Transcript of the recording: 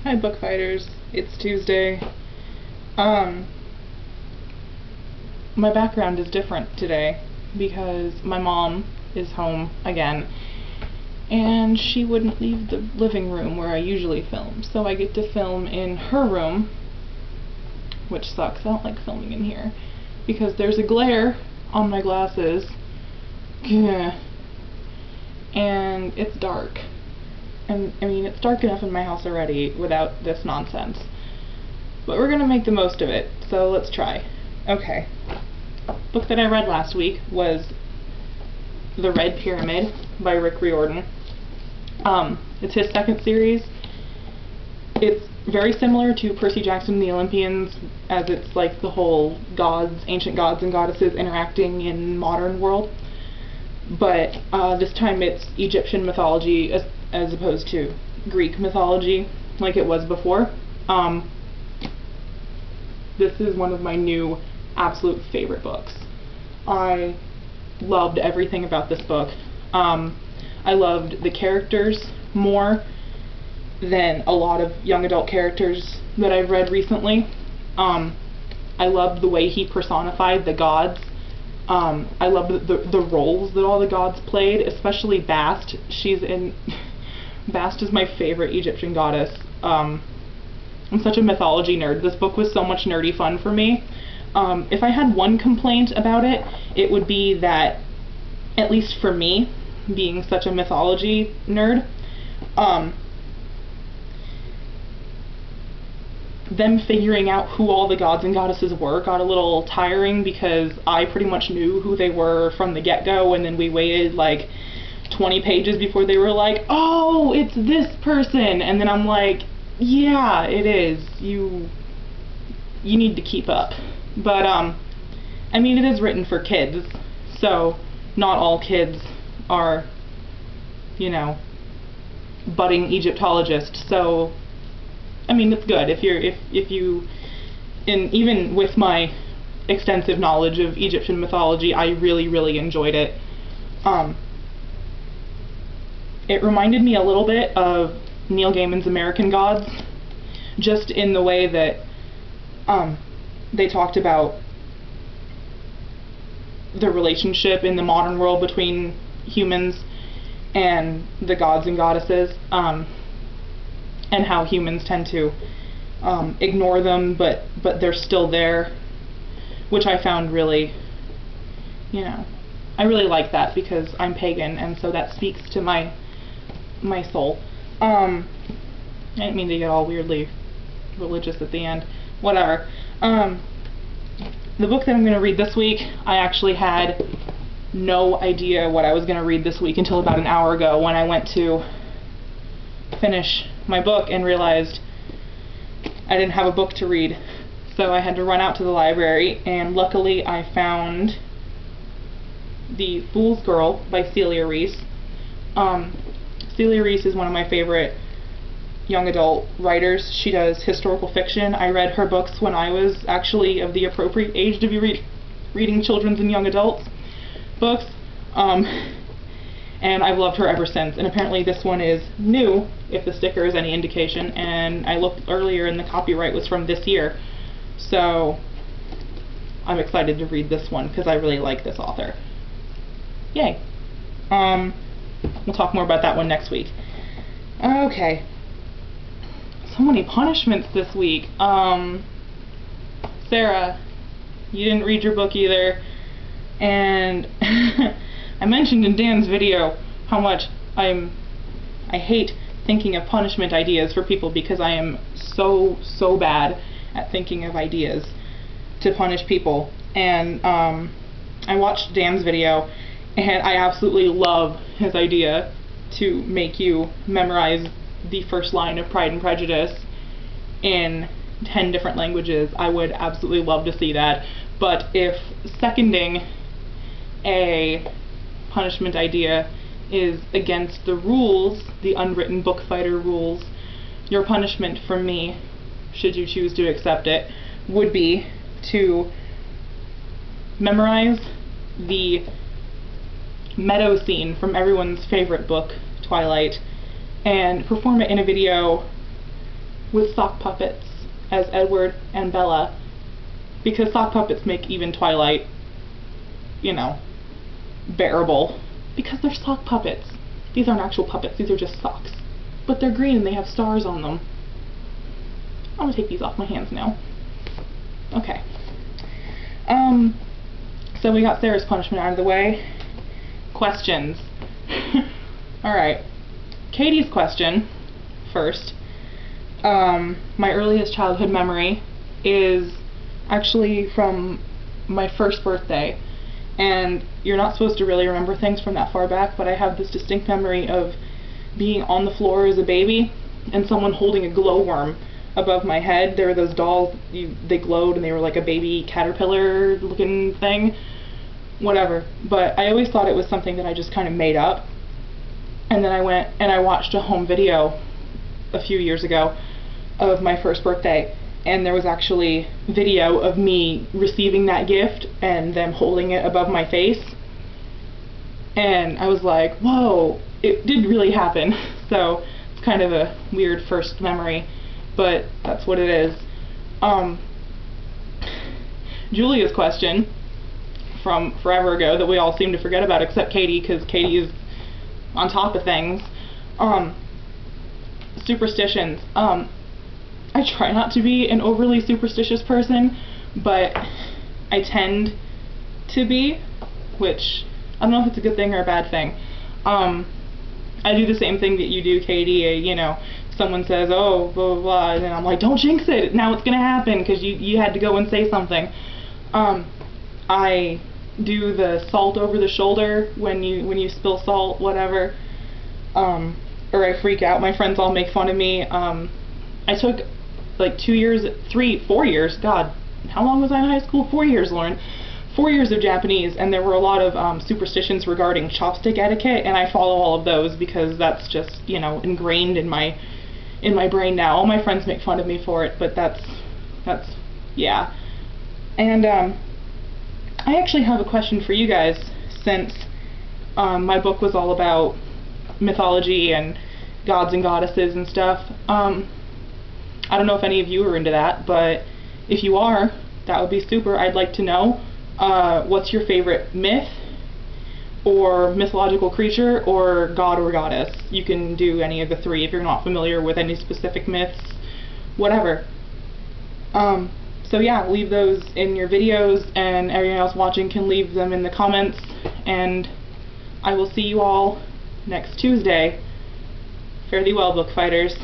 Hi book fighters, it's Tuesday. My background is different today because my mom is home again and she wouldn't leave the living room where I usually film, so I get to film in her room, which sucks. I don't like filming in here because there's a glare on my glasses and it's dark. And I mean, it's dark enough in my house already without this nonsense. But we're gonna make the most of it, so let's try. Okay. Book that I read last week was The Red Pyramid by Rick Riordan. It's his second series. It's very similar to Percy Jackson and the Olympians, as it's like the whole gods, ancient gods and goddesses interacting in modern world. But this time it's Egyptian mythology as opposed to Greek mythology like it was before. This is one of my new absolute favorite books. I loved everything about this book. I loved the characters more than a lot of young adult characters that I've read recently. I loved the way he personified the gods. I loved the roles that all the gods played, especially Bast. Bast is my favorite Egyptian goddess. I'm such a mythology nerd. This book was so much nerdy fun for me. If I had one complaint about it, it would be that, at least for me, being such a mythology nerd, them figuring out who all the gods and goddesses were got a little tiring because I pretty much knew who they were from the get-go, and then we waited like 20 pages before they were like, oh, it's this person, and then I'm like, yeah, it is. You need to keep up. But I mean, it is written for kids, so not all kids are, you know, budding Egyptologists. So I mean, it's good if you, even with my extensive knowledge of Egyptian mythology, I really enjoyed it. It reminded me a little bit of Neil Gaiman's American Gods, just in the way that they talked about the relationship in the modern world between humans and the gods and goddesses, and how humans tend to ignore them, but they're still there, which I found really, you know, I really like that because I'm pagan, and so that speaks to my soul. I didn't mean to get all weirdly religious at the end. Whatever. The book that I'm going to read this week, I actually had no idea what I was going to read this week until about an hour ago when I went to finish my book and realized I didn't have a book to read. So I had to run out to the library, and luckily I found The Fool's Girl by Celia Reese. Celia Reese is one of my favorite young adult writers. She does historical fiction. I read her books when I was actually of the appropriate age to be reading children's and young adults books. And I've loved her ever since. And apparently this one is new, if the sticker is any indication, and I looked earlier and the copyright was from this year. So I'm excited to read this one because I really like this author. Yay. We'll talk more about that one next week. Okay. So many punishments this week. Sarah, you didn't read your book either, and I mentioned in Dan's video how much I hate thinking of punishment ideas for people because I am so bad at thinking of ideas to punish people. And I watched Dan's video, and I absolutely love his idea to make you memorize the first line of Pride and Prejudice in 10 different languages. I would absolutely love to see that. But if seconding a punishment idea is against the rules, the unwritten book fighter rules, your punishment from me, should you choose to accept it, would be to memorize the meadow scene from everyone's favorite book, Twilight, and perform it in a video with sock puppets as Edward and Bella, because sock puppets make even Twilight, you know, bearable, because they're sock puppets. These aren't actual puppets, these are just socks. But they're green and they have stars on them. I'm gonna take these off my hands now. Okay. So we got Sarah's punishment out of the way. Questions. Alright. Katie's question, first. My earliest childhood memory is actually from my first birthday. And you're not supposed to really remember things from that far back, but I have this distinct memory of being on the floor as a baby and someone holding a glowworm above my head. There were those dolls, they glowed and they were like a baby caterpillar looking thing. Whatever. But I always thought it was something that I just kind of made up. And then I went and I watched a home video a few years ago of my first birthday. And there was actually video of me receiving that gift and them holding it above my face. And I was like, whoa, it did really happen. So it's kind of a weird first memory, but that's what it is. Julia's question from forever ago that we all seem to forget about except Katie, because Katie is on top of things. Superstitions. I try not to be an overly superstitious person, but I tend to be, which I don't know if it's a good thing or a bad thing. I do the same thing that you do, Katie. You know, someone says, oh, blah, blah, blah, and I'm like, don't jinx it, now it's going to happen, because you had to go and say something. I do the salt over the shoulder when you spill salt, whatever, or I freak out. My friends all make fun of me. I took like 4 years, God, how long was I in high school? 4 years, Lauren. 4 years of Japanese, and there were a lot of superstitions regarding chopstick etiquette, and I follow all of those because that's just, you know, ingrained in my brain now. All my friends make fun of me for it, but that's yeah. And I actually have a question for you guys, since my book was all about mythology and gods and goddesses and stuff. I don't know if any of you are into that, but if you are, that would be super. I'd like to know what's your favorite myth or mythological creature or god or goddess. You can do any of the three if you're not familiar with any specific myths, whatever. So yeah, leave those in your videos, and everyone else watching can leave them in the comments, and I will see you all next Tuesday. Fare thee well, book fighters.